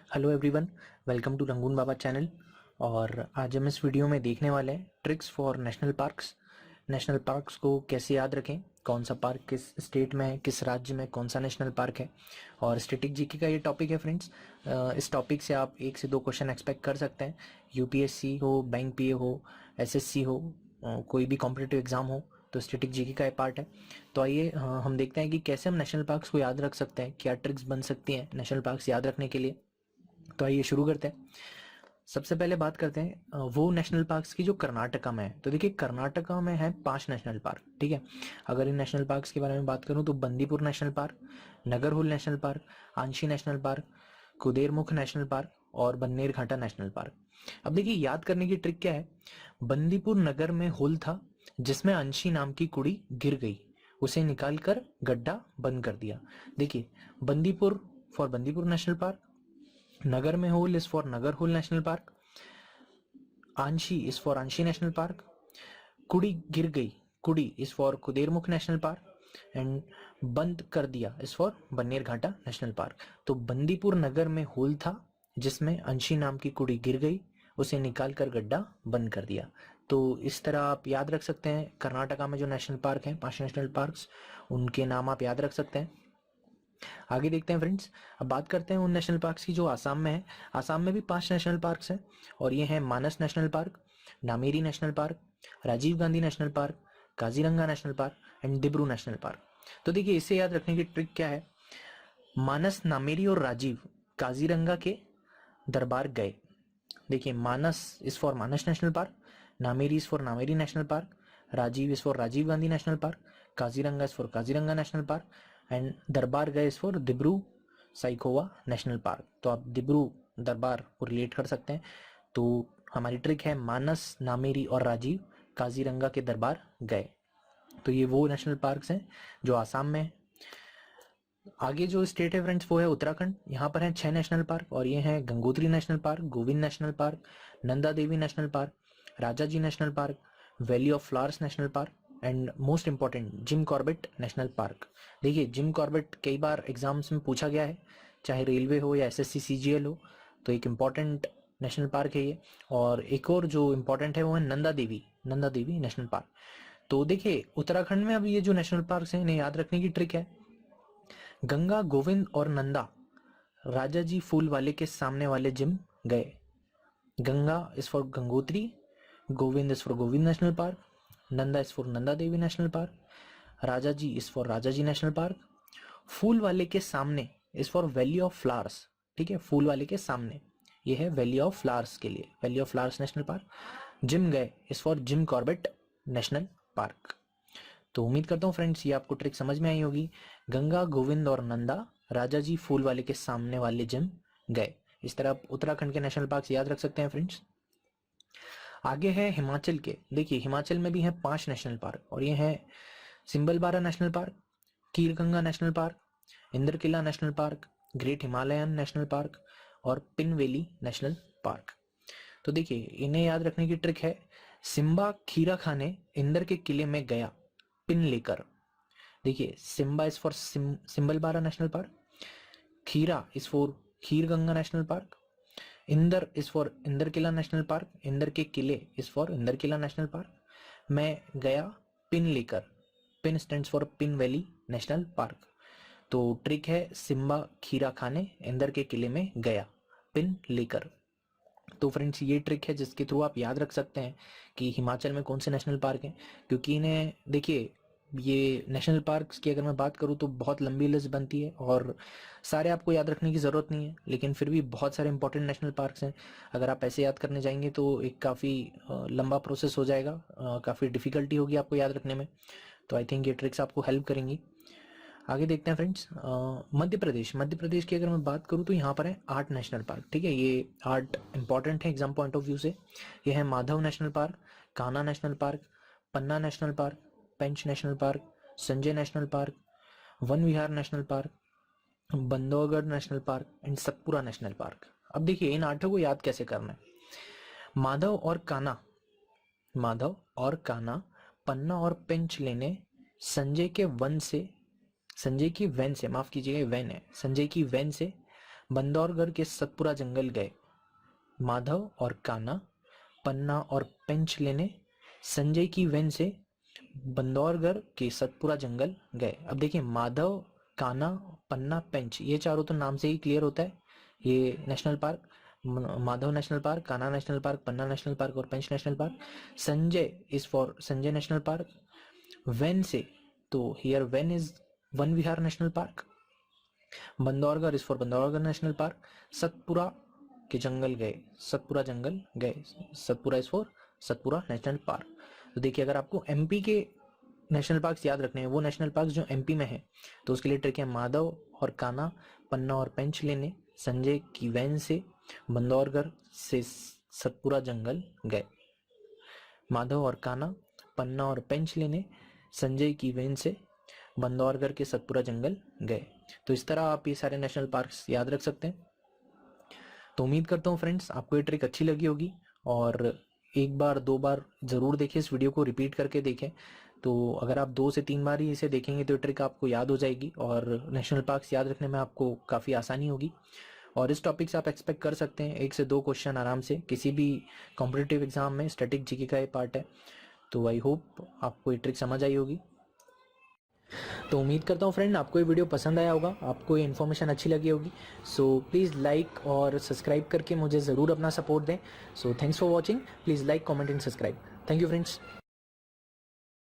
Hello everyone, welcome to Rangoon Baba channel. और आज हम इस वीडियो में देखने वाले हैं tricks for national parks. National parks को कैसे याद रखें, कौन सा पार्क किस स्टेट में है, किस राज्य में कौन सा नेशनल पार्क है। और स्टैटिक जीके का ये टॉपिक है फ्रेंड्स। इस टॉपिक से आप 1 से 2 क्वेश्चन एक्सपेक्ट कर सकते हैं। यूपीएससी हो, बैंक पीए हो, एसएससी हो, कोई भी कॉम्पिटिटिव एग्जाम हो, तो स्टैटिक जीके का ये पार्ट है। तो आइए हम देखते हैं कि कैसे हम नेशनल पार्क्स को याद रख सकते हैं, क्या ट्रिक्स बन सकती हैं नेशनल पार्क्स याद रखने के लिए। तो आइए शुरू करते हैं। सबसे पहले बात करते हैं वो नेशनल पार्क्स की जो कर्नाटका में है। तो देखिए, कर्नाटका में है 5 नेशनल पार्क, ठीक है। अगर इन नेशनल पार्क्स के बारे में बात करूं तो Bandipur national park, Nagarhole national park, आंशी national park, Kudremukh national park और बन्नेरघाटा नेशनल पार्क। अब देखिए, याद करने की ट्रिक क्या है। बंदीपुर नगर में होल था जिसमें अंशी नाम की कुड़ी गिर गई, उसे निकालकर गड्ढा बंद कर दिया। देखिए, Bandipur for Bandipur national park, नगर में hole is for Nagarhole national park, Anshi is for Anshi national park, कुड़ी गिर गई, कुड़ी is for Kudremukh national park, and बंद कर दिया is for Bannerghatta national park. तो बंदीपुर नगर में होल था जिसमें अंशी नाम की कुड़ी गिर गई, उसे निकालकर गड्ढा बंद कर दिया। तो इस तरह आप याद रख सकते हैं कर्नाटका में जो नेशनल पार्क हैं, 5 नेशनल पार्क्स, उनके नाम आप याद रख सकते हैं। आगे देखते हैं फ्रेंड्स। अब बात करते हैं उन नेशनल पार्क्स की जो आसाम में है। आसाम में भी 5 नेशनल पार्क्स हैं और ये हैं Manas national park, Nameri national park, Rajiv Gandhi national park, Kaziranga national park and Dibru national park. तो देखिए, इसे याद रखने की ट्रिक क्या है। मानस, नामेरी और राजीव काजीरंगा के दरबार गए। देखिए, Manas is for Manas national park, Nameri is for Nameri national park, Rajiv is for Rajiv Gandhi national park, Kaziranga is for Kaziranga national park and दरबार गए is for Dibru Saikhowa national park. तो आप दिब्रू दरबार को रिलेट कर सकते हैं। तो हमारी ट्रिक है मानस, नामेरी और राजीव काजीरंगा के दरबार गए। तो ये वो नेशनल पार्क्स हैं जो आसाम में है। आगे जो स्टेट है फ्रेंड्स वो है उत्तराखंड। यहाँ पर हैं 6 नेशनल पार्क और ये हैं Gangotri national park, Govind national park, Nanda Devi national park, Rajaji national park, valley of flowers national park and most important gym Corbett national park. देखिए, जिम कॉर्बेट कई बार एग्जाम्स में पूछा गया है, चाहे रेलवे हो या एसएससी सीजीएल हो। तो एक इम्पॉर्टेंट नेशनल पार्क है ये। और एक और जो इम्पोर्टेंट है वो है नंदा देवी नेशनल पार्क। तो देखिए, उत्तराखंड में अभी ये जो नेशनल पार्क हैं इन्हें याद रखने की ट्रिक है। गंगा, गोविंद और नंदा राजा जी फूल वाले के सामने वाले जिम गए। Ganga is for Gangotri, Govind is for Govind national park, Nanda is for Nanda Devi national park, Rajaji is for Rajaji national park, फूल वाले के सामने is for valley of flowers. ठीक है, फूल वाले के सामने ये है वैली ऑफ फ्लावर्स के लिए, valley of flowers national park. Gym गए is for Jim Corbett national park. तो उम्मीद करता हूँ फ्रेंड्स ये आपको ट्रिक समझ में आई होगी। गंगा, गोविंद और नंदा राजा जी फूल वाले के सामने वाले जिम गए। इस तरह आप उत्तराखंड के नेशनल पार्क याद रख सकते हैं फ्रेंड्स। आगे है हिमाचल के। देखिए, हिमाचल में भी है 5 नेशनल पार्क और ये है Simbalbara national park, Khirganga national park, Indrakila national park, great Himalayan national park और पिन वैली नेशनल पार्क। तो देखिए, इन्हें याद रखने की ट्रिक है। सिम्बा खीरा खाने इंदर के किले में गया पिन लेकर। देखिए, Simba is for Simbalbara national park, खीरा is for Khirganga national park, Inder is for Indrakila national park, Inder के किले is for Indrakila national park. मैं गया पिन लेकर, pin stands for Pin valley national park. तो ट्रिक है सिम्बा खीरा खाने इंदर के किले में गया पिन लेकर। तो फ्रेंड्स, ये ट्रिक है जिसके थ्रू आप याद रख सकते हैं कि हिमाचल में कौन से नेशनल पार्क हैं। क्योंकि इन्हें देखिए, ये नेशनल पार्क्स की अगर मैं बात करूँ तो बहुत लंबी लिस्ट बनती है और सारे आपको याद रखने की ज़रूरत नहीं है, लेकिन फिर भी बहुत सारे इंपॉर्टेंट नेशनल पार्क्स हैं। अगर आप ऐसे याद करने जाएंगे तो एक काफ़ी लंबा प्रोसेस हो जाएगा, काफ़ी डिफिकल्टी होगी आपको याद रखने में। तो आई थिंक ये ट्रिक्स आपको हेल्प करेंगी। आगे देखते हैं फ्रेंड्स। मध्य प्रदेश की अगर मैं बात करूं तो यहाँ पर है 8 नेशनल पार्क। ठीक है, ये 8 इंपॉर्टेंट है एग्जाम पॉइंट ऑफ व्यू से। ये है Madhav national park, Kanha national park, Panna national park, Pench national park, Sanjay national park, one Vihar national park, Bandhavgarh national park and Satpura national park. अब देखिए, इन 8 को याद कैसे करना है। माधव और कान्हा, माधव और कान्हा पन्ना और पेंच लेने संजय के वन से, संजय की वैन से, माफ कीजिएगा वैन है, संजय की वैन से बंदौरगढ़ के सतपुरा जंगल गए, माधव और कान्हा पन्ना और पेंच लेने संजय की वैन से बंदौरगढ़ के सतपुरा जंगल गए। अब देखिए माधव, कान्हा, पन्ना, पेंच, ये चारों तो नाम से ही क्लियर होता है ये national park. Madhav national park, Kanha national park, Panna national park और Pench national park. Sanjay is for Sanjay national park. Van से, तो here van is Van Vihar national park. Bandhavgarh is for Bandhavgarh national park. Satpura के जंगल गए, सतपुरा जंगल गए, Satpura is for Satpura national park. तो देखिए अगर आपको एमपी के नेशनल पार्क्स याद रखने हैं, वो नेशनल पार्क्स जो एमपी में है, तो उसके लिए ट्रिक है माधव और कान्हा पन्ना और पेंच लेने संजय की वैन से बंदौरगढ़ से सतपुरा जंगल गए। माधव और कान्हा पन्ना और पेंच लेने संजय की वैन से बंदौरगढ़ के सतपुरा जंगल गए। तो इस तरह आप ये सारे नेशनल पार्क्स याद रख सकते हैं। तो उम्मीद करता हूँ फ्रेंड्स आपको ये ट्रिक अच्छी लगी होगी, और एक बार दो बार ज़रूर देखें, इस वीडियो को रिपीट करके देखें। तो अगर आप 2 से 3 बार ही इसे देखेंगे तो ये ट्रिक आपको याद हो जाएगी और नेशनल पार्क्स याद रखने में आपको काफ़ी आसानी होगी। और इस टॉपिक से आप एक्सपेक्ट कर सकते हैं 1 से 2 क्वेश्चन आराम से किसी भी कॉम्पिटिटिव एग्जाम में। स्टैटिक जीके का ये पार्ट है। तो आई होप आपको ये ट्रिक समझ आई होगी। तो उम्मीद करता हूँ फ्रेंड आपको ये वीडियो पसंद आया होगा, आपको ये इन्फॉर्मेशन अच्छी लगी होगी। सो प्लीज़ लाइक और सब्सक्राइब करके मुझे ज़रूर अपना सपोर्ट दें। So thanks for watching. Please like, comment and subscribe. Thank you friends.